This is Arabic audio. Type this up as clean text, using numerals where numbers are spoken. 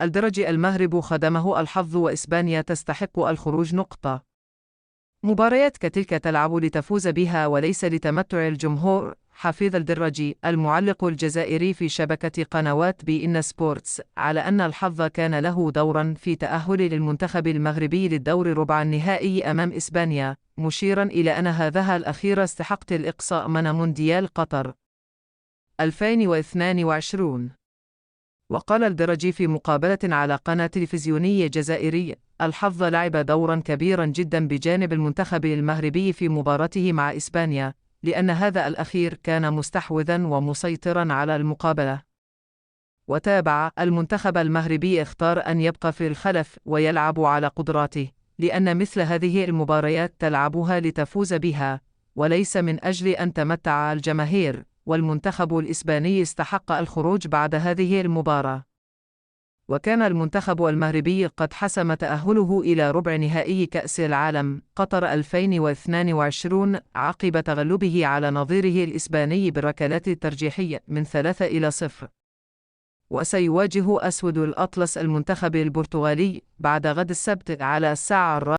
الدرجي المغرب خدمه الحظ وإسبانيا تستحق الخروج. مباريات كتلك تلعب لتفوز بها وليس لتمتع الجمهور. حفيظ الدرجي المعلق الجزائري في شبكة قنوات بي إن سبورتس على أن الحظ كان له دورا في تأهل للمنتخب المغربي للدور ربع النهائي أمام إسبانيا، مشيرا إلى أن هذا الأخير استحقت الإقصاء من مونديال قطر 2022. وقال الدرجي في مقابلة على قناة تلفزيونية جزائرية: الحظ لعب دورا كبيرا جدا بجانب المنتخب المغربي في مباراته مع إسبانيا، لأن هذا الأخير كان مستحوذا ومسيطرا على المقابلة. وتابع: المنتخب المغربي اختار أن يبقى في الخلف ويلعب على قدراته، لأن مثل هذه المباريات تلعبها لتفوز بها وليس من أجل أن تمتع الجماهير، والمنتخب الإسباني استحق الخروج بعد هذه المباراة. وكان المنتخب المغربي قد حسم تأهله إلى ربع نهائي كأس العالم قطر 2022 عقب تغلبه على نظيره الإسباني بالركلات الترجيحية من 3-0. وسيواجه أسود الأطلس المنتخب البرتغالي بعد غد السبت على الساعة